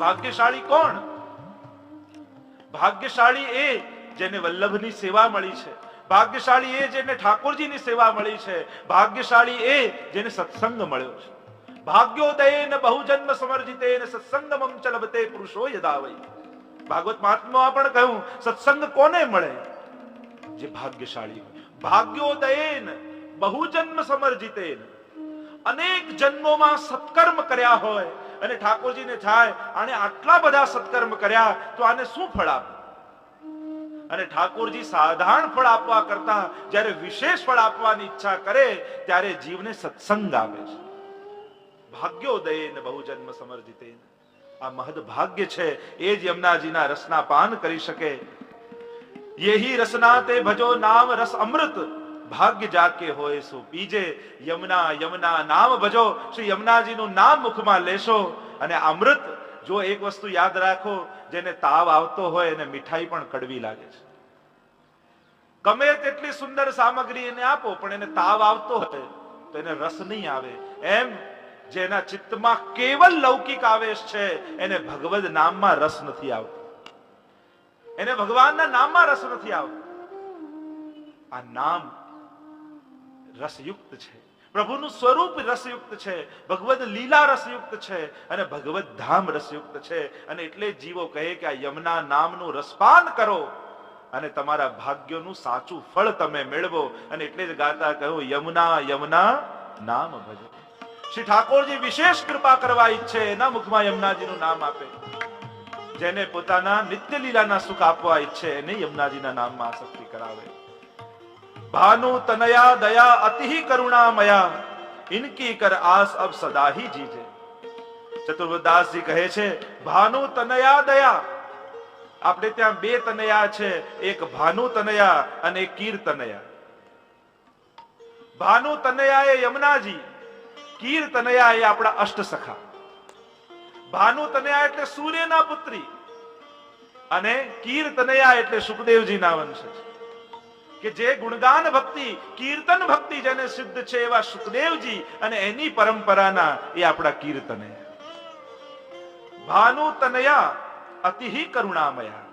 ભાગ્યશાળી કોણ? ભાગ્યશાળી એ જેને વલ્લભની સેવા મળી છે, ભાગ્યશાળી એ જેને ઠાકોરજીની સેવા મળી છે, ભાગ્યશાળી એ જેને સત્સંગ મળ્યો છે. ભાગ્યોદયેન બહુજન્મ સમર્જિતેન સત્સંગમં ચ લભતે પુરુષો યદા વૈ. ભાગવત મહાત્મામાં પણ કહ્યું, સત્સંગ કોને મળે? જે ભાગ્યશાળી હોય. ભાગ્યોદયેન બહુજન્મ સમર્જિતેન, અનેક જન્મોમાં સત્કર્મ કર્યા હોય અને ઠાકોરજીને થાય આને આટલા બધા સત્કર્મ કર્યા તો આને શું ફળ આપે? અને ઠાકોરજી સાધારણ ફળ આપવા કરતા જ્યારે વિશેષ ફળ આપવાની ઈચ્છા કરે ત્યારે જીવને સત્સંગ આપે છે. ભાગ્યોદયેન બહુજન્મ સમર્જિતેન, આ મહદ ભાગ્ય છે એ જ યમુનાજીના રસના પાન કરી શકે. યેહી રસના તે ભજો નામ રસ અમૃત, ભાગ્ય જાકે હોય સો પીજે. યમુના યમુના નામ ભજો, શ્રી યમુનાજીનું નામ મુખમાં લેશો અને અમૃત. જો એક વસ્તુ યાદ રાખો, જેને તાવ આવતો હોય એને મીઠાઈ પણ કડવી લાગે છે. ગમે તેટલી સુંદર સામગ્રી એને આપો પણ એને તાવ આવતો હોય તો એને રસ નહીં આવે. એમ જેના ચિત્તમાં કેવલ લૌકિક આવેશ છે એને ભગવદ નામમાં રસ નથી આવતો, એને ભગવાનના નામમાં રસ નથી આવતો. આ નામ રસયુક્ત છે, પ્રભુનું સ્વરૂપ રસયુક્ત છે, ભગવદ લીલા રસયુક્ત છે અને ભગવદ ધામ રસયુક્ત છે. અને એટલે જીવો કહે કે આ યમુના નામનું રસપાન કરો અને તમારા ભાગ્યોનું સાચું ફળ તમે મેળવો. અને એટલે જ ગાતા કહ્યું, યમુના યમુના નામ ભજો. શ્રી ઠાકોરજી વિશેષ કૃપા કરવા ઈચ્છે એના મુખમાં યમુનાજીનું નામ આપે. જેને પોતાના નિત્ય લીલાના સુખ આપવા ઈચ્છે એને યમુનાજીના નામમાં આસક્તિ કરાવે. ભાનુ તનયા દયા અતિ કરુણામયા, ઇનકી કર આસ અબ સદા હી જીજે. ચતુર્વદાસજી કહે છે, ભાનુ તનયા દયા. આપણે ત્યાં બે તનયા છે, એક ભાનુ તનયા અને એક કીર તનયા. ભાનુ તનયા એ યમુનાજી, કીર તનયા એ આપણા અષ્ટ સખા. ભાનુ તનયા એટલે સૂર્યના પુત્રી અને કીર તનયા એટલે સુખદેવજીના વંશજ. કે જે ગુણગાન ભક્તિ, કીર્તન ભક્તિ જેને સિદ્ધ છે એવા સુખદેવજી અને એની પરંપરાના એ આપણા કીર્તનયા. ભાનુ તનયા અતિ કરુણામયા.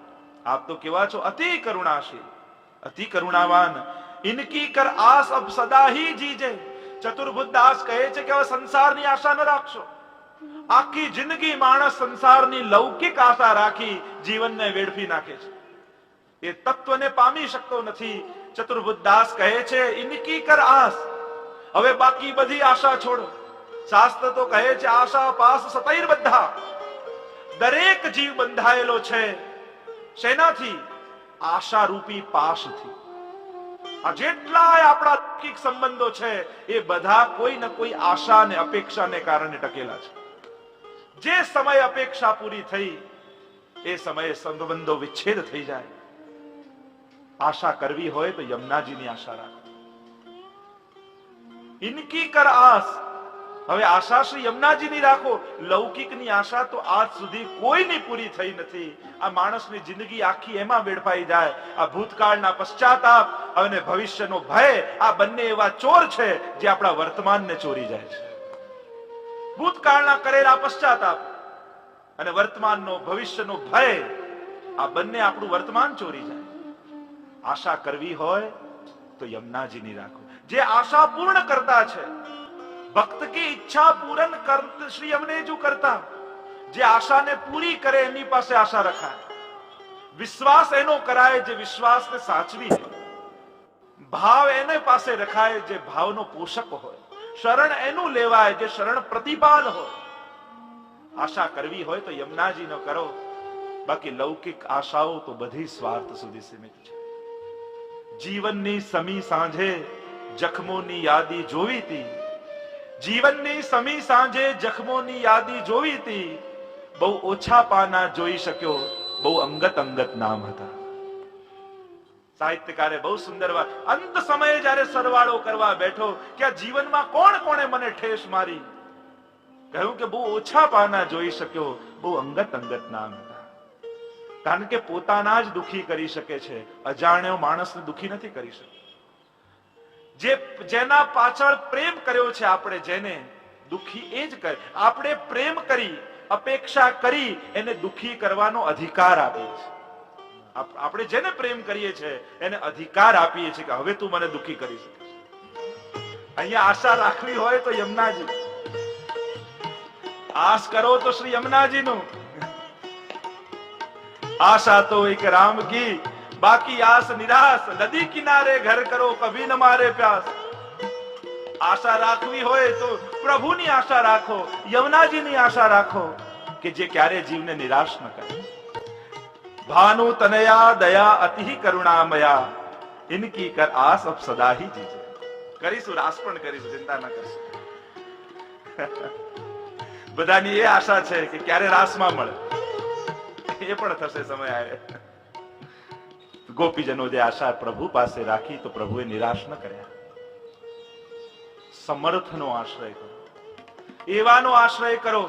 આપ તો કેવા છો? અતિ કરુણાશીલ, અતિ કરુણાવાન. ઇનકી કર આસ અબ સદા હી જીજે. ચતુર્બુદ્ધદાસ કહે છે કે હવે સંસારની આશા ન રાખશો. આખી જિંદગી માણસ સંસારની લૌકિક આશા રાખી જીવનને વેડફી નાખે છે, એ તત્વને પામી શકતો નથી. ચતુર્બુદ્ધદાસ કહે છે, ઇનકી કર આસ. હવે બાકી બધી આશા છોડો. શાસ્ત્ર તો કહે છે, આશા પાસ સતૈર બધા. દરેક જીવ બંધાયેલો છે શેનાથી? આશા રૂપી પાશથી. આ જેટલા આપણા લૌકિક સંબંધો છે એ બધા કોઈ ને કોઈ આશા અને અપેક્ષાને કારણે ટકેલા છે. જે સમય અપેક્ષા પૂરી થઈ એ સમયે સંબંધો વિચ્છેદ થઈ જાય. આશા કરવી હોય તો યમુનાજીની આશા રાખો. ઇનકી કર આસ. હવે આશા શ્રી યમુનાજીની રાખો. લૌકિકની આશા તો આજ સુધી કોઈની પૂરી થઈ નથી. આ માણસની જિંદગી આખી એમાં વેડફાઈ જાય. આ ભૂતકાળના પશ્ચાતાપ અને ભવિષ્યનો ભય, આ બંને એવા ચોર છે જે આપણા વર્તમાનને ચોરી જાય છે. ભૂતકાળના કરેલા પશ્ચાતાપ અને વર્તમાનનો ભવિષ્યનો ભય, આ બંને આપણું વર્તમાન ચોરી જાય. આશા કરવી હોય તો યમુનાજીની રાખો, જે આશા પૂર્ણ કરતા છે. ભક્ત કી ઈચ્છા પૂરણ કરત શ્રી યમનેજુ કરતા. જે આશાને પૂરી કરે એની પાસે આશા રખાય. વિશ્વાસ એનો કરાય જે વિશ્વાસને સાચવી લે. ભાવ એને પાસે રખાય જે ભાવનો પોષક હોય. શરણ એનું લેવાય જે શરણ પ્રતિપાલ હોય. આશા કરવી હોય તો યમુનાજીનો કરો. બાકી લૌકિક આશાઓ તો બધી સ્વાર્થ સુધી સીમિત છે. જીવનની સમી સાંજે જખમોની યાદી જોવી હતી. જીવનની સમી સાંજે જખમોની યાદી જોવી હતી. બહુ ઓછા પાના જોઈ શક્યો, બહુ અંગત અંગત નામ હતા. સાહિત્યકારે બહુ સુંદર વાત, અંત સમયે જ્યારે સરવાળો કરવા બેઠો કે આ જીવનમાં કોણ કોણે મને ઠેસ મારી, કહ્યું કે બહુ ઓછા પાના જોઈ શક્યો, બહુ અંગત અંગત નામ હતા. કારણ કે પોતાના જ દુખી કરી શકે છે, અજાણ્યો માણસને દુખી નથી કરી શકતો. જેના પાછળ પ્રેમ કર્યો છે આપણે, જેને દુખી એ જ કરે. આપણે પ્રેમ કરી અપેક્ષા કરી એને દુખી કરવાનો અધિકાર આપીએ છીએ. આપણે જેને પ્રેમ કરીએ છીએ એને અધિકાર આપીએ છીએ કે હવે તું મને દુખી કરી શકે. અહીંયા આશા રાખવી હોય તો યમુનાજી, આશ કરો તો શ્રી યમુનાજી નું. આશા તો એક રામ કી, બાકી આસ નિરાશ. નદી કિનારે ઘર કરો, કભી ન મારે પ્યાસ. આશા રાખવી હોય તો પ્રભુની આશા રાખો, યમુનાજીની આશા રાખો કે જે ક્યારે જીવને નિરાશ ન કરે. ભાનુ તનયા દયા અતિ કરુણામયા, ઇનકી કર આસ અબ સદા હી જીજે. કરીશું, રાસ પણ કરીશું, ચિંતા ન કરશો. બધાની એ આશા છે કે ક્યારે રાસમાં મળે. એ પણ થશે સમય આવે. ગોપીજનો જે આશા પ્રભુ પાસે રાખી તો પ્રભુએ નિરાશ ન કર્યા. સમર્થનો આશ્રય કરો, એવાનો આશ્રય કરો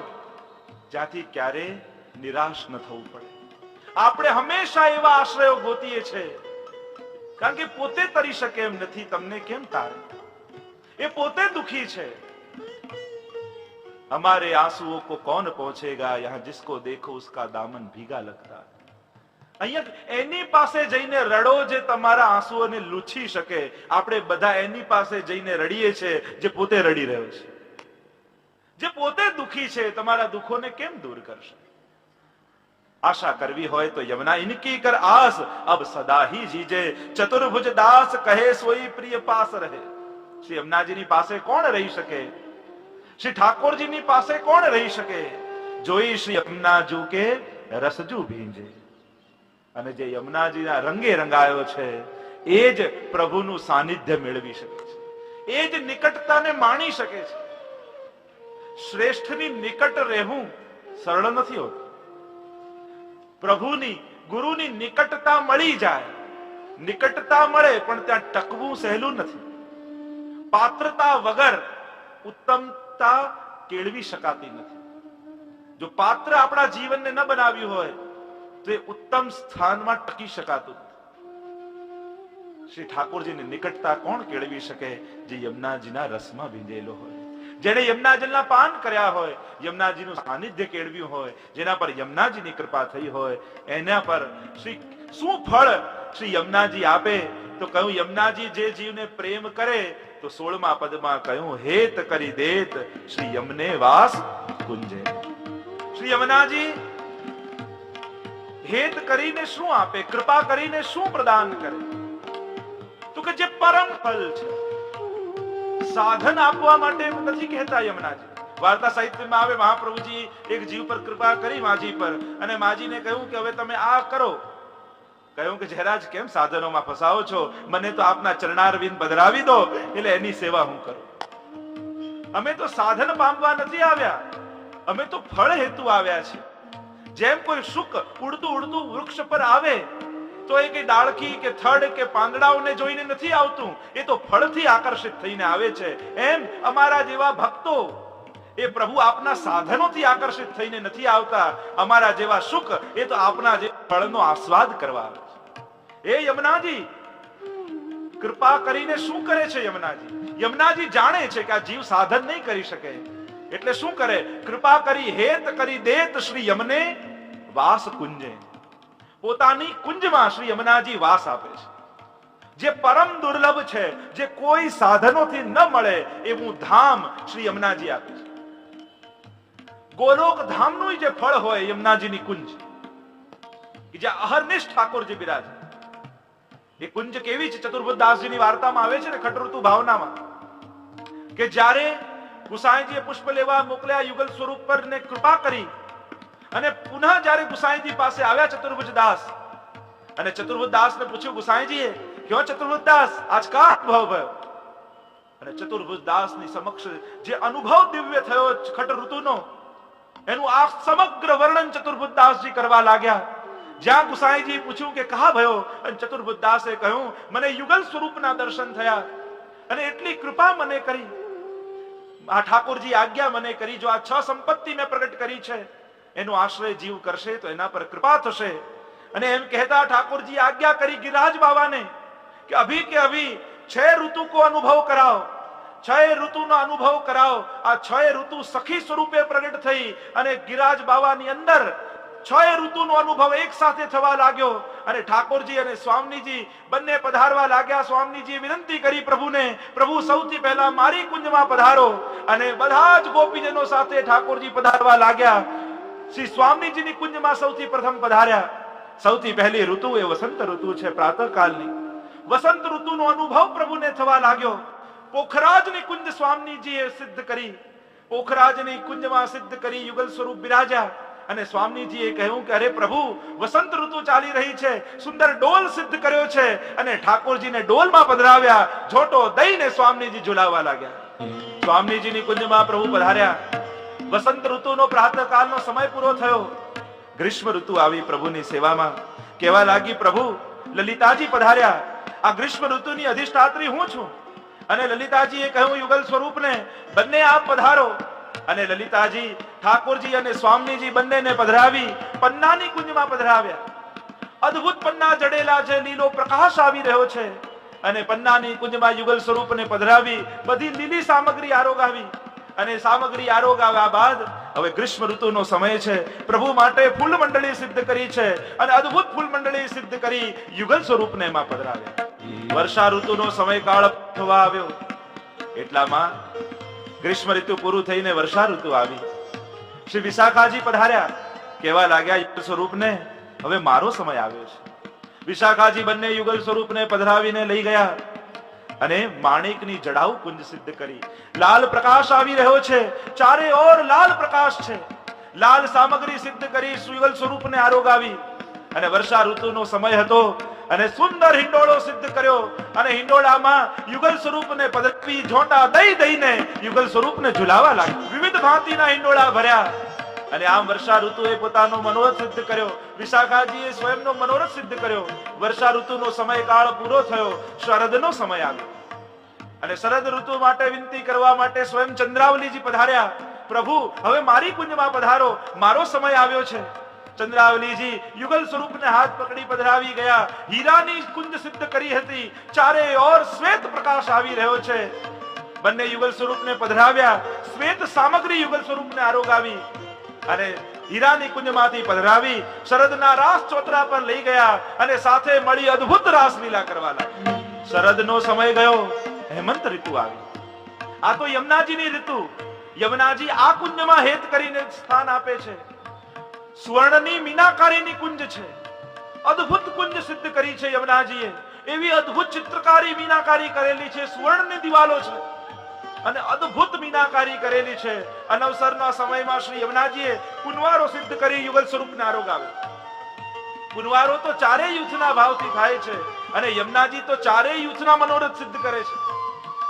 જ્યાંથી ક્યારે નિરાશ ન થવું પડે. આપણે હંમેશા એવા આશ્રયો ગોતીએ છીએ કારણ કે પોતે તરી શકે એમ નથી. તમને કેમ તારે? એ પોતે દુખી છે. हमारे आंसुओं को कौन पहुंचेगा, यहां जिसको देखो उसका दामन भीगा लगता. અહીંયા એની પાસે જઈને રડો જે તમારા આંસુઓને લૂછી શકે. આપણે બધા એની પાસે જઈને રડીએ છીએ જે પોતે રડી રહ્યો છે, જે પોતે દુખી છે. તમારા દુઃખોને કેમ દૂર કરશે? આશા કરવી હોય તો યમુના ઇનકી કર આસ અબ સદા હી જીજે. ચતુર્ભુજ દાસ કહે સોઈ પ્રિય પાસ રહે. શ્રી યમુનાજીની પાસે કોણ રહી શકે? શ્રી ઠાકોરજીની પાસે કોણ રહી શકે? જોઈ શ્રી યમુનાજુ કે રસજુ ભીંજે. અને જે યમુનાજીના રંગે રંગાયો છે એ જ પ્રભુનું સાનિધ્ય મેળવી શકે છે, એ જ નિકટતાને માણી શકે છે. શ્રેષ્ઠની નિકટ રહેવું સરળ નથી હોતું. પ્રભુની, ગુરુની નિકટતા મળી જાય, નિકટતા મળે પણ ત્યાં ટકવું સહેલું નથી. પાત્રતા વગર ઉત્તમતા કેળવી શકાતી નથી. જો પાત્ર આપણા જીવનને ન બનાવ્યું હોય તો એ ઉત્તમ સ્થાનમાં ટકી શકાતું નથી. શ્રી ઠાકોરજીની નિકટતા કોણ કેળવી શકે? જે યમુનાજીના રસમાં ભીંજેલો હોય, જેને યમુનાજીના પાન કર્યા હોય, યમુનાજીનું સાનિધ્ય કેળવ્યું હોય, જેના પર યમુનાજીની કૃપા થઈ હોય, એના પર શ્રી શું ફળ શ્રી યમુનાજી આપે? તો કહ્યું યમુનાજી જે જીવને પ્રેમ કરે તો 16મા પદમાં કહ્યું હેત કરી દેત શ્રી યમને વાસ કુંજે. શ્રી યમુનાજી હેત કરીને શું આપે? કૃપા કરીને શું પ્રદાન કરે? તો કે જે પરમ ફલ છે. સાધન આપવા માટે નથી કહેતા યમુનાજી. વાર્તા સાહિત્યમાં આવે મહાપ્રભુજી એક જીવ પર કૃપા કરી, માજી પર, અને માજીને કહ્યું કે હવે તમે આ કરો. કહ્યું કે જયરાજ કેમ સાધનોમાં ફસાવો છો? મને તો આપના ચરણારવિંદ બદરાવી દો એટલે એની સેવા હું કરું. અમે તો સાધન પામવા નથી આવ્યા, અમે તો ફળ હેતુ આવ્યા છીએ. જેમ કોઈ શુક ઉડતું ઉડતું વૃક્ષ પર આવે તો એ કે ડાળખી કે થડ કે પાંદડાઓને જોઈને નથી આવતું, એ તો ફળથી આકર્ષિત થઈને આવે છે. એમ અમારા જેવા ભક્તો એ પ્રભુ આપના સાધનોથી આકર્ષિત થઈને નથી આવતા. અમારા જેવા શુક એ તો આપના જે ફળનો આસ્વાદ કરવા આવે છે. એ યમુનાજી કૃપા કરીને શું કરે છે? યમુનાજી જાણે છે કે આ જીવ સાધન નહીં કરી શકે એટલે શું કરે? કૃપા કરી હેત કરી દેત શ્રી યમને વાસ કુંજે. પોતાની કુંજમાં શ્રી યમુનાજી વાસ આપે છે. જે પરમ દુર્લભ છે, જે કોઈ સાધનોથી ન મળે એવું ધામ શ્રી યમુનાજી આપે છે. ગોલોક ધામનું જે ફળ હોય યમુનાજીની કુંજ, કે જ્યાં અહર્નિશ ઠાકોરજી બિરાજે. એ કુંજ કેવી છે? ચતુર્ભુજદાસજીની વાર્તામાં આવે છે ને, ખટઋતુ ભાવનામાં, કે જ્યારે ગુસાઈજીએ પુષ્પ લેવા મોકલ્યા યુગલ સ્વરૂપ પર ને કૃપા કરી, અને પુનઃ જ્યારે ગુસાઈજી પાસે આવ્યા ચતુર્ભુજદાસ, અને ચતુર્ભુજદાસને પૂછ્યું ગુસાઈજીએ, ક્યો ચતુર્ભુજદાસ આજ કા અનુભવ ભયો? અને ચતુર્ભુજદાસની સમક્ષ જે અનુભવ દિવ્ય થયો ખટઋતુનો, એનું આ સમગ્ર વર્ણન ચતુર્ભુજદાસજી કરવા લાગ્યા. જ્યાં ગુસાઈજી પૂછ્યું કે કહા ભયો, અને ચતુર્ભુજદાસે કહ્યું મને યુગલ સ્વરૂપના દર્શન થયા અને એટલી કૃપા મને કરી, આ ઠાકોરજી આજ્ઞા મને કરી, જો આ 6 સંપત્તિ મેં પ્રગટ કરી છે એનો આશ્રય જીવ કરશે તો એના પર કૃપા થશે. અને એમ કહેતા ઠાકોરજી આજ્ઞા કરી गिरिराज बाबा ने कि अभी के अभी 6 ऋतु को अनुभव कराओ. છ ઋતુનો અનુભવ કરાવો. આ છ ઋતુ સખી સ્વરૂપે પ્રગટ થઈ અને ગિરાજ બાવાની અંદર છ ઋતુનો અનુભવ એક સાથે થવા લાગ્યો અને ઠાકોરજી અને સ્વામીજી બંને પધારવા લાગ્યા. સ્વામીજીએ વિનંતી કરી પ્રભુને, પ્રભુ સૌથી પહેલા મારી કુંજમાં પધારો. અને બધા જ ગોપીજનો સાથે ઠાકોરજી પધારવા લાગ્યા. શ્રી સ્વામીજીની કુંજમાં સૌથી પ્રથમ પધાર્યા. સૌથી પહેલી ઋતુ એ વસંત ઋતુ છે, પ્રાતઃકાલની. વસંત ઋતુનો અનુભવ પ્રભુને થવા લાગ્યો. પોખરાજની કુંજ સ્વામીજીએ સિદ્ધ કરી. પોખરાજની કુંજમાં સિદ્ધ કરી યુગલ સ્વરૂપ બિરાજ્યા. અને સ્વામીજીએ કહ્યું કે અરે પ્રભુ, વસંત ઋતુ ચાલી રહી છે, સુંદર ડોલ સિદ્ધ કર્યો છે. અને ઠાકોરજીને ડોલમાં પધરાવ્યા. ઝોટો દઈને સ્વામીજી ઝુલાવવા લાગ્યા. સ્વામીજીની કુંજમાં પ્રભુ પધાર્યા. વસંત ઋતુનો પ્રાતઃકાલનો સમય પૂરો થયો. ગ્રીષ્મ ઋતુ આવી પ્રભુની સેવામાં. કહેવા લાગી, પ્રભુ લલિતાજી પધાર્યા. આ ગ્રીષ્મ ઋતુની અધિષ્ઠાત્રી હું છું. અને લલિતાજીએ કહ્યું યુગલ સ્વરૂપને, બંને આપ પધારો. અને લલિતાજી ઠાકોરજી અને સ્વામીજી બંનેને પધરાવી પન્નાની કુંજમાં પધરાવ્યા. અદ્ભુત પન્ના જડેલા છે, લીલો પ્રકાશ આવી રહ્યો છે. અને પન્નાની કુંજમાં યુગલ સ્વરૂપને પધરાવી બધી લીલી સામગ્રી આરોગાવી. અને સામગ્રી આરોગાવ્યા બાદ હવે ગ્રીષ્મ ઋતુનો સમય છે. પ્રભુ માટે ફૂલ મંડળી સિદ્ધ કરી છે અને અદ્ભુત ફૂલ મંડળી સિદ્ધ કરી યુગલ સ્વરૂપને એમાં પધરાવ્યા. વર્ષા ઋતુનો સમયકાળ થવા આવ્યો. એટલામાં ગ્રીષ્મ ઋતુ પૂરું થઈને વર્ષા ઋતુ આવી. શ્રી વિશાખાજી પધાર્યા. કહેવા લાગ્યા યુગલ સ્વરૂપને, હવે મારો સમય આવ્યો છે. વિશાખાજી બંને યુગલ સ્વરૂપને પધરાવીને લઈ ગયા અને માણેકની જડાઉ કુંજ સિદ્ધ કરી. લાલ પ્રકાશ આવી રહ્યો છે, ચારે ઓર લાલ પ્રકાશ છે. લાલ સામગ્રી સિદ્ધ કરી યુગલ સ્વરૂપને આરોગાવી. અને વર્ષા ઋતુનો સમય હતો અને સુંદર હિંડોળો સિદ્ધ કર્યો. અને હિંડોળામાં યુગલ સ્વરૂપને પધરાવી ઝોટા દઈને યુગલ સ્વરૂપને ઝુલાવા લાગ્યા. વિવિધ ભાંતિના હિંડોળા ભર્યા. અને આમ વર્ષા ઋતુએ પોતાનો મનોરથ સિદ્ધ કર્યો. વિશાખાજીએ સ્વયંનો મનોરથ સિદ્ધ કર્યો. વર્ષા ઋતુનો સમયકાળ પૂરો થયો. શરદનો સમય આવ્યો. અને શરદ ઋતુ માટે વિનંતી કરવા માટે સ્વયં ચંદ્રાવલીજી પધાર્યા. પ્રભુ હવે મારી કુંજમાં પધારો, મારો સમય આવ્યો છે. ચંદ્રાવલીજી યુગલ સ્વરૂપને હાથ પકડી પધરાવી ગયા. હીરાની કુંજ સિદ્ધ કરી હતી. ચારે ઓર શ્વેત પ્રકાશ આવી રહ્યો છે. બંને યુગલ સ્વરૂપને પધરાવ્યા. શ્વેત સામગ્રી યુગલ સ્વરૂપને આરોગાવી અને હીરાની કુંજમાંથી પધરાવી શરદના રાસ ચોતરા પર લઈ ગયા. અને સાથે મળી અદ્ભુત રાસલીલા કરવા લાગ્યા. શરદનો સમય ગયો, હેમંત ઋતુ આવી. આ તો યમુનાજીની ઋતુ. યમુનાજી આ કુંજમાં હેત કરીને સ્થાન આપે છે. સુવર્ણની મીનાકારીની કુંજ છે. અદ્ભુત કુંજ સિદ્ધ કરી છે યમુનાજીએ. એવી અદ્ભુત ચિત્રકારી મીનાકારી કરેલી છે. સુવર્ણની દિવાલો છે અને અદ્ભુત મીનાકારી કરેલી છે. અનવસરના સમયમાં શ્રી યમુનાજીએ કુંવારો સિદ્ધ કરી યુગલ સ્વરૂપને આરોગાવે. કુંવારો તો ચારેય યુથના ભાવથી થાય છે અને યમુનાજી તો ચારેય યુથના મનોરથ સિદ્ધ કરે છે.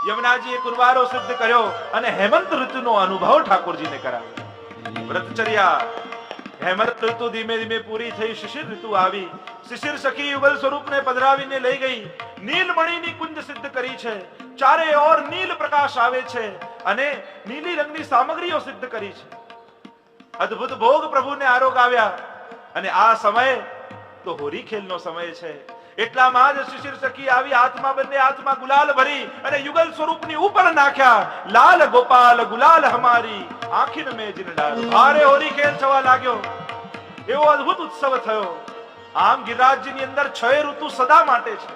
યમુનાજીએ કુંવારો સિદ્ધ કર્યો અને હેમંત ઋતુનો અનુભવ ઠાકોરજીને કરાવ્યો. વ્રતચર્યા હેમંત ઋતુ ધીમે ધીમે પૂરી થઈ. શિશિર ઋતુ આવી. શિશિર સખી યુગલ સ્વરૂપને પધરાવીને લઈ ગઈ. નીલમણીની કુંજ સિદ્ધ કરી છે. ચારે ઓર નીલ પ્રકાશ આવે છે અને નીલી રંગની સામગ્રીઓ સિદ્ધ કરી છે. અદ્ભુત ભોગ પ્રભુને આરોગાવ્યા. અને આ સમય તો હોરી ખેલનો સમય છે. એટલામાં જ શિશિર સખી આવી. હાથમાં બંને હાથમાં ગુલાલ ભરી અને યુગલ સ્વરૂપની ઉપર નાખ્યા. લાલ ગોપાલ ગુલાલ હમારી આખીન મેં જીન ડાલ. ભારે હોરી ખેલ થવા લાગ્યો. એવો અદ્ભુત ઉત્સવ થયો. આમ ગિરિરાજજીની અંદર 6 ઋતુ સદા માટે છે.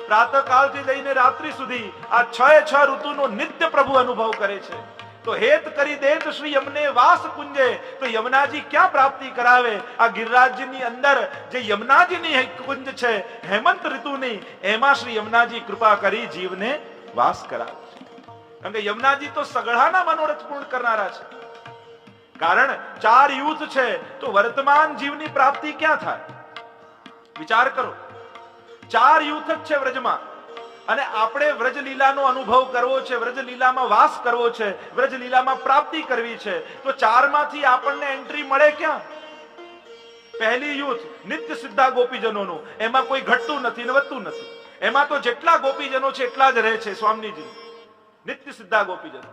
પ્રાતઃકાલથી લઈને રાત્રિ સુધી આ 6 ઋતુનો નિત્ય પ્રભુ અનુભવ કરે છે. તો હેત કરી દેત શ્રી યમને વાસ કુંજે. તો યમુનાજી ક્યાં પ્રાપ્તિ કરાવે? આ ગિરિરાજની અંદર જે યમુનાજીની કુંજ છે હેમંત ઋતુની, એમાં શ્રી યમુનાજી કૃપા કરી જીવને વાસ કરાવે છે. કારણ કે યમુનાજી તો સગળાના મનોરથ પૂર્ણ કરનારા છે. કારણ 4 યુથ છે તો વર્તમાન જીવની પ્રાપ્તિ ક્યાં થાય? વિચાર કરો. 4 યુથ જ છે વ્રજમાં અને આપણે વ્રજલીલાનો અનુભવ કરવો છે, વ્રજલીલામાં વાસ કરવો છે, વ્રજલીલામાં પ્રાપ્તિ કરવી છે. તો 4 માંથી આપણને એન્ટ્રી મળે ક્યાં? પહેલી યુથ નિત્ય સિદ્ધા ગોપીજનોનું. એમાં કોઈ ઘટતું નથી ને વધતું નથી. એમાં તો જેટલા ગોપીજનો છે એટલા જ રહે છે સ્વામીજી. નિત્ય સિદ્ધા ગોપીજનો.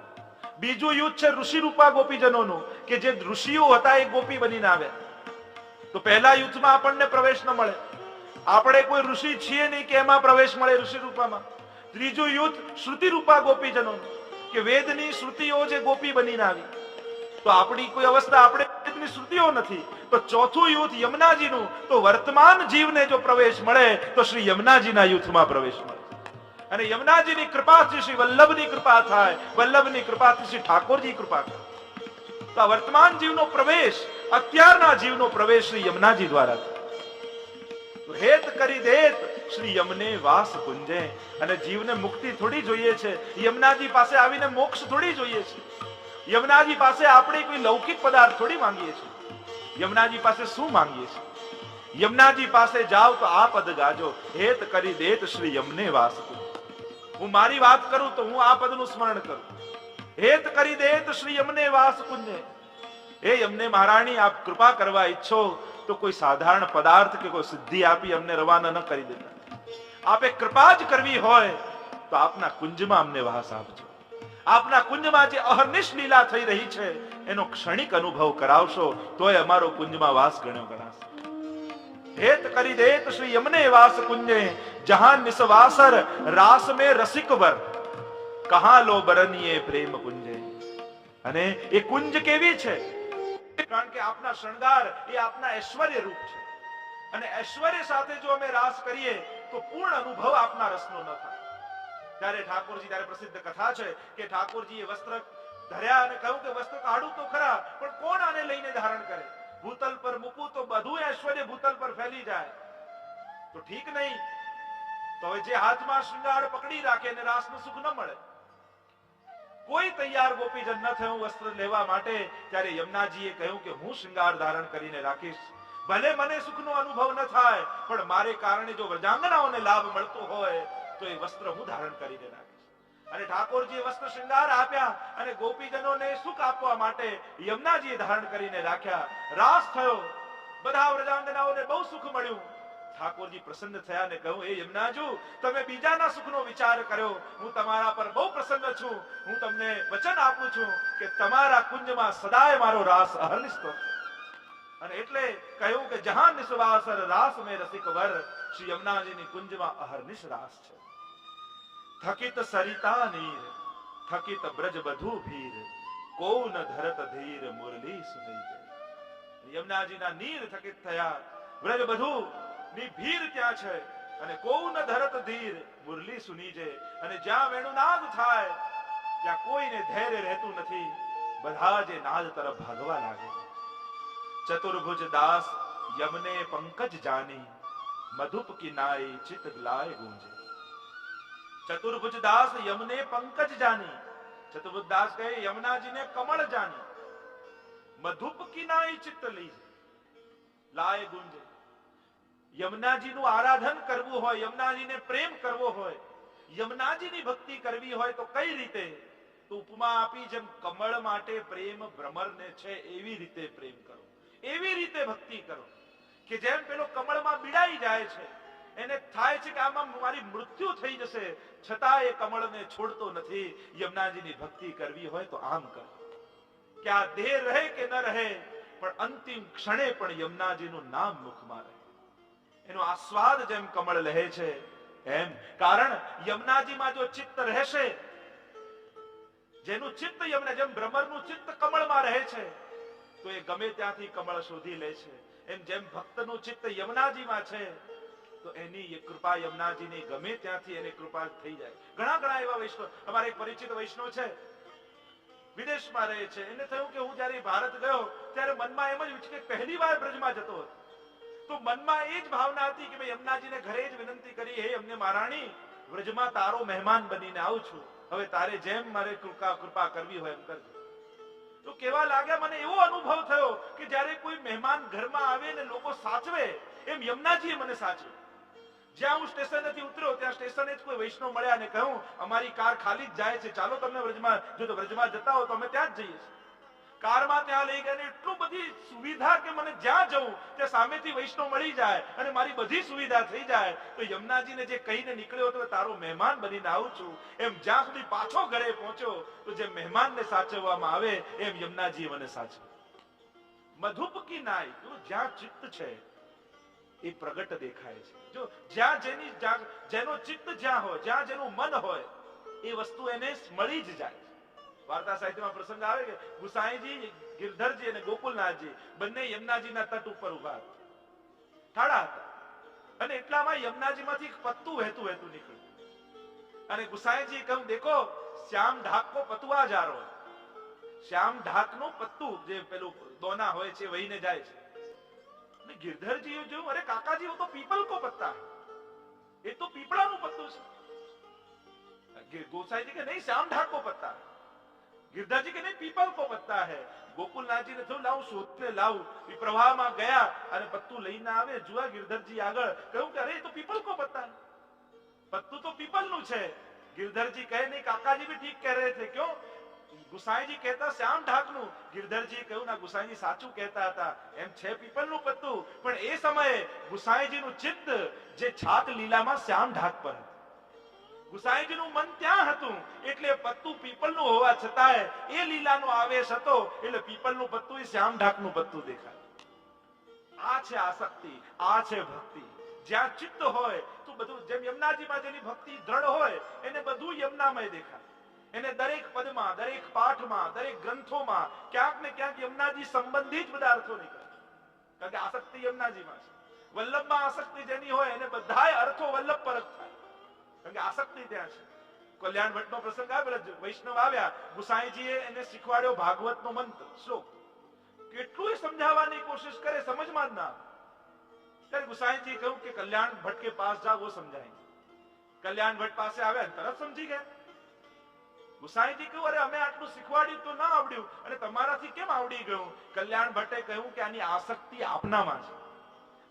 બીજું યુથ છે ઋષિ રૂપા ગોપીજનોનું કે જે ઋષિઓ હતા એ ગોપી બનીને આવ્યા. તો પહેલા યુથમાં આપણને પ્રવેશ ન મળે. આપણે કોઈ ઋષિ છીએ નહીં કે એમાં પ્રવેશ મળે ઋષિ રૂપામાં. ત્રીજું યુથ શ્રુતિ રૂપા ગોપીજનોનું કે વેદની શ્રુતિઓ જે ગોપી બનીને આવી, તો આપણી કોઈ અવસ્થા, આપણે વેદની શ્રુતિઓ નથી, તો ચોથું યુથ યમુનાજીનું, તો વર્તમાન જીવને જો પ્રવેશ મળે તો શ્રી યમુનાજીના યુથમાં પ્રવેશ મળે. અને યમુનાજીની કૃપાથી શ્રી વલ્લભની કૃપા થાય, વલ્લભની કૃપાથી શ્રી ઠાકોરજી કૃપા થાય. તો આ વર્તમાન જીવનો પ્રવેશ, અત્યારના જીવનો પ્રવેશ શ્રી યમુનાજી દ્વારા થાય. હેત કરી દેત શ્રી યમને વાસ કુંજે. અને જીવને મુક્તિ થોડી જોઈએ છે, યમુનાજી પાસે આવીને મોક્ષ થોડી જોઈએ છે. યમુનાજી પાસે આપણે કોઈ લૌકિક પદાર્થ થોડી માંગીએ છીએ. યમુનાજી પાસે શું માંગીએ છીએ? યમુનાજી પાસે જાઓ તો આ પદ ગાજો, હેત કરી દેત શ્રી યમને વાસ કુંજ. હું મારી વાત કરું તો હું આ પદનું સ્મરણ કરું, હેત કરી દેત શ્રી યમને વાસ કુંજે. હે યમને મહારાણી, આપ કૃપા કરવા ઈચ્છો તો કોઈ સાધારણ પદાર્થ કે કોઈ સિદ્ધિ આપી અમને રવાના ન કરી દેતા. આપે કૃપા જ કરવી હોય તો આપના કુંજમાં અમને વાસ આપજો. આપના કુંજમાં જે અહર્નિશ લીલા થઈ રહી છે એનો ક્ષણિક અનુભવ કરાવશો તોય અમારો કુંજમાં વાસ ગણ્યો ગણાશે. હેત કરી દેત શ્રી યમને વાસ કુંજે, જહાં નિસવાસર રાસ में रसिक वर, कहां लो बरनिए प्रेम कुंजे. અને એ કુંજ કેવી છે? કારણ કે આપના શણગાર એ આપના ઐશ્વર્ય રૂપ છે, અને ઐશ્વર્ય સાથે જો અમે રાસ કરીએ તો પૂર્ણ અનુભવ આપના રસનો ન થાય. ત્યારે ઠાકોરજી, ત્યારે પ્રસિદ્ધ કથા છે કે ઠાકોરજીએ વસ્ત્ર ધર્યા અને કહ્યું કે વસ્ત્ર કાઢું તો ખરા, પણ કોણ આને લઈને ધારણ કરે? ભૂતલ પર મૂકું તો બધું ઐશ્વર્ય ભૂતલ પર ફેલી જાય તો ઠીક નહીં. તો હવે જે હાથમાં શૃંગાર પકડી રાખે એને રાસનું સુખ ન મળે. કોઈ તૈયાર ગોપીજન ન થયું વસ્ત્ર લેવા માટે. ત્યારે યમુનાજીએ કહ્યું કે હું શૃંગાર ધારણ કરીને રાખીશ, ભલે મને સુખનો અનુભવ ન થાય, પણ મારે કારણે જો વ્રજાંગનાઓને લાભ મળતો હોય તો એ વસ્ત્ર હું ધારણ કરીને રાખીશ. અને ઠાકોરજીએ વસ્ત્ર શૃંગાર આપ્યા અને ગોપીજનોને સુખ આપવા માટે યમુનાજીએ ધારણ કરીને રાખ્યા. રાસ થયો, બધા વ્રજાંગનાઓને બહુ સુખ મળ્યું. ઠાકોરજી પ્રસન્ન થયા અને કહ્યું, એ યમુનાજુ, તમે બીજાના સુખનો વિચાર કર્યો, હું તમારા પર બહુ પ્રસન્ન છું. હું તમને વચન આપું છું કે તમારા કુંજમાં સદાય મારો રાસ અહર્નિશ થશે. અને એટલે કહ્યું કે જહાં નિસવાસર રાસ મેં રસિક વર, શ્રી યમુનાજીની કુંજમાં અહર્નિશ રાસ છે. થકિત સરિતા નીર, થકિત બ્રજ બધુ ભીર, કો ન ધરત ધીર મુરલી સુનઈ જય. યમુનાજીના નીર થકિત થયા, બ્રજ બધુ ની ભીર ત્યાં છે, અને કો ન ધરત ધીર મુરલી સુની જય. અને જ્યાં વેણુનાદ થાય ત્યાં કોઈને ધૈર્ય રહેતું નથી, બધા જે નાદ તરફ ભાગવા લાગે. ચતુર્ભુજ દાસ યમને પંકજ જાની, મધુપ કી નાઈ ચિત ગ્લાય ગૂંજે. ચતુર્ભુજ દાસ યમને પંકજ જાની. ચતુર્ભુજ દાસ કહે યમુનાજીને કમળ જાની, મધુપ કી નાઈ ચિત્ત લઈ લાય ગુંજે. યમુનાજીનું આરાધન કરવું હોય, યમુનાજીને પ્રેમ કરવો હોય, યમુનાજીની ભક્તિ કરવી હોય તો કઈ રીતે? તો ઉપમા આપી, જેમ કમળ માટે પ્રેમ ભ્રમરને છે એવી રીતે પ્રેમ કરો, એવી રીતે ભક્તિ કરો કે જેમ પેલો કમળમાં બીડાઈ જાય છે, એને થાય છે કે આમાં મારી મૃત્યુ થઈ જશે, છતાં એ કમળને છોડતો નથી. યમુનાજીની ભક્તિ કરવી હોય તો આમ કરો કે આ દેહ રહે કે ન રહે, પણ અંતિમ ક્ષણે પણ યમુનાજીનું નામ મુખમાં રહે. એનો આસ્વાદ જેમ કમળ લે છે એમ. કારણ યમુનાજીમાં જો ચિત્ત રહેશે, જેનું ચિત્ત યમુના, જેમ ભ્રમરનું ચિત્ત કમળમાં રહે છે તો એ ગમે ત્યાંથી કમળ શોધી લે છે, એમ જેમ ભક્તનું ચિત્ત યમુનાજીમાં છે તો એની કૃપા યમુનાજીની ગમે ત્યાંથી એની કૃપા થઈ જાય. ઘણા એવા વૈષ્ણવ, અમારે એક પરિચિત વૈષ્ણવ છે, વિદેશમાં રહે છે. એને થયું કે હું જયારે ભારત ગયો ત્યારે મનમાં એમ જ કે પહેલી વાર બ્રજમાં જતો હતો, તો મનમાં એ જ ભાવના હતી કે ભાઈ યમુનાજીને ઘરે જ વિનંતી કરી, હે અમને મહારાણી, વ્રજમાં તારો મહેમાન બનીને આવું છું, હવે તારે જેમ મારે કૃપા કરવી હોય એમ કરજો. તો કેવા લાગ્યા, મને એવો અનુભવ થયો કે જ્યારે કોઈ મહેમાન ઘરમાં આવે ને લોકો સાચવે, એમ યમુનાજીએ મને સાચવે. જ્યાં હું સ્ટેશનેથી ઉતર્યો ત્યાં સ્ટેશને જ કોઈ વૈષ્ણવ મળ્યા અને કહ્યું, અમારી કાર ખાલી જ જાય છે, ચાલો તમને વ્રજમાં, જો વ્રજમાં જતા હો તો અમે ત્યાં જ જઈએ છીએ. કારમાં ત્યાં લઈ ગયા, એટલું બધી સુવિધા કે મને જ્યાં જવું ત્યાં સામેથી વૈષ્ણવ મળી જાય અને મારી બધી સુવિધા થઈ જાય. તો યમુનાજીને જે કહીને નીકળ્યો હતો તારો મહેમાન બનીને આવું છું, એમ જ્યાં સુધી પાછો ઘરે પહોંચ્યો તો જેમ મહેમાનને સાચવવામાં આવે એમ યમુનાજીએ મને સાચવ્યો. મધુપ કી નાઈ, જ્યાં ચિત્ત છે એ પ્રગટ દેખાય છે. જો જ્યાં જેનો ચિત્ત જ્યાં હોય, જ્યાં જેનું મન હોય, એ વસ્તુ એને મળી જ જાય. વાર્તા સાહિત્યમાં પ્રસંગ આવે કે ગુસાઈજી, ગિરધરજી અને ગોકુલનાથજી બંને યમુનાજીના તટ ઉપર ઉભા હતા, ઠાડા હતા, અને એટલામાં યમુનાજીમાંથી એક પત્તું વહેતું વહેતું નીકળ્યું અને ગુસાઈજી કહ્યું, દેખો શ્યામ ઢાક કો પતુઆ જા રહો. શ્યામ ઢાક નું પત્તું જે પેલું દોના હોય છે વહીને જાય છે. અને ગિરધરજીએ જોયું, અરે કાકાજી वो तो पीपल को पत्ता है, ये तो पीपળાનું પત્તું છે. गोसाई जी के नहीं श्याम ढाक को पत्ता है. गिरधर जी के नहीं पीपल को पत्ता है. ગોકુલનાથજી ને થયું લાવ શોધને લાવ. એ પ્રવાહમાં ગયા અને પત્તું લઈને આવે, જોયા ગિરધરજી આગળ, કહ્યું કે અરે તો પીપલ કો પત્તા, પત્તું તો પીપલનું છે. गिरधरजी કહે નહીં, કાકાજી भी ठीक कह रहे थे. क्यों? ગુસાઈજી કહેતા શ્યામ ઢાકનું. ગિરધરજી કહ્યું ના, ગુસાઈજી સાચું કહેતા હતા, એમ છે પીપલનું પત્તું, પણ એ સમયે ગુસાઈજીનું ચિત્ત જે છાત લીલામાં શ્યામ ઢાક પર હતું. ગુસાઈજીનું મન ત્યાં હતું, એટલે પત્તું પીપલનું હોવા છતાંય એ લીલાનો આવેશ હતો, એટલે પીપલનું પત્તું એ શ્યામ ઢાકનું પત્તું દેખાય. આ છે આસક્તિ, આ છે ભક્તિ. જ્યાં ચિત્ત હોય તો બધું, જેમ યમુનાજીમાં જેની ભક્તિ દ્રઢ હોય એને બધું યમુનામય દેખાય. એને દરેક પદમાં, દરેક પાઠમાં, દરેક ગ્રંથોમાં ક્યાંક ને ક્યાંક યમુનાજી સંબંધી જ બધા અર્થો નીકળે, કારણ કે આસક્તિ યમુનાજીમાં છે. વલ્લભમાં આસક્તિ જેની હોય એને બધાય અર્થો વલ્લભ પર જ થાય, કારણ કે આસક્તિ ત્યાં છે. કલ્યાણ ભટ્ટનો પ્રસંગ આવે, વૈષ્ણવ આવ્યા, ગુસાઈજીએ એને શીખવાડ્યો ભાગવતનો મંત્ર શ્લોક. કેટલું સમજાવવાની કોશિશ કરે, સમજમાં જ ના આવે. ત્યારે ગુસાઈજી કહ્યું કે કલ્યાણ ભટ્ટ કે પાસ જાઓ, वो समझाएंगे. કલ્યાણ ભટ્ટ પાસે આવ્યા, તરત સમજી ગયા. ગુસાઈજી કહ્યું, અરે અમે આટલું શીખવાડ્યું તો ના આવડ્યું, અને તમારાથી કેમ આવડી ગયું? કલ્યાણ ભટ્ટે કહ્યું કે આની આસક્તિ આપનામાં છે.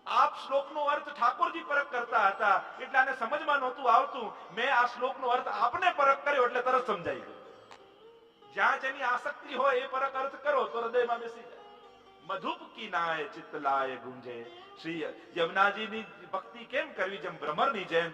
આપ શ્લોકનો અર્થ ઠાકોરજી પરખ કરતા હતા, એટલે આને સમજમાં નહોતું આવતું. મેં આ શ્લોકનો અર્થ આપને પરખ કર્યો, એટલે તરત સમજાઈ ગયું. જ્યાં જેની આસક્તિ હોય એ પરખ અર્થ કરો તો હૃદયમાં બેસી જાય. મધુપ કી નાય ચિત્ત લાય ગુંજે. શ્રી યમુનાજીની ભક્તિ કેમ કરવી? જેમ ભ્રમરની જેમ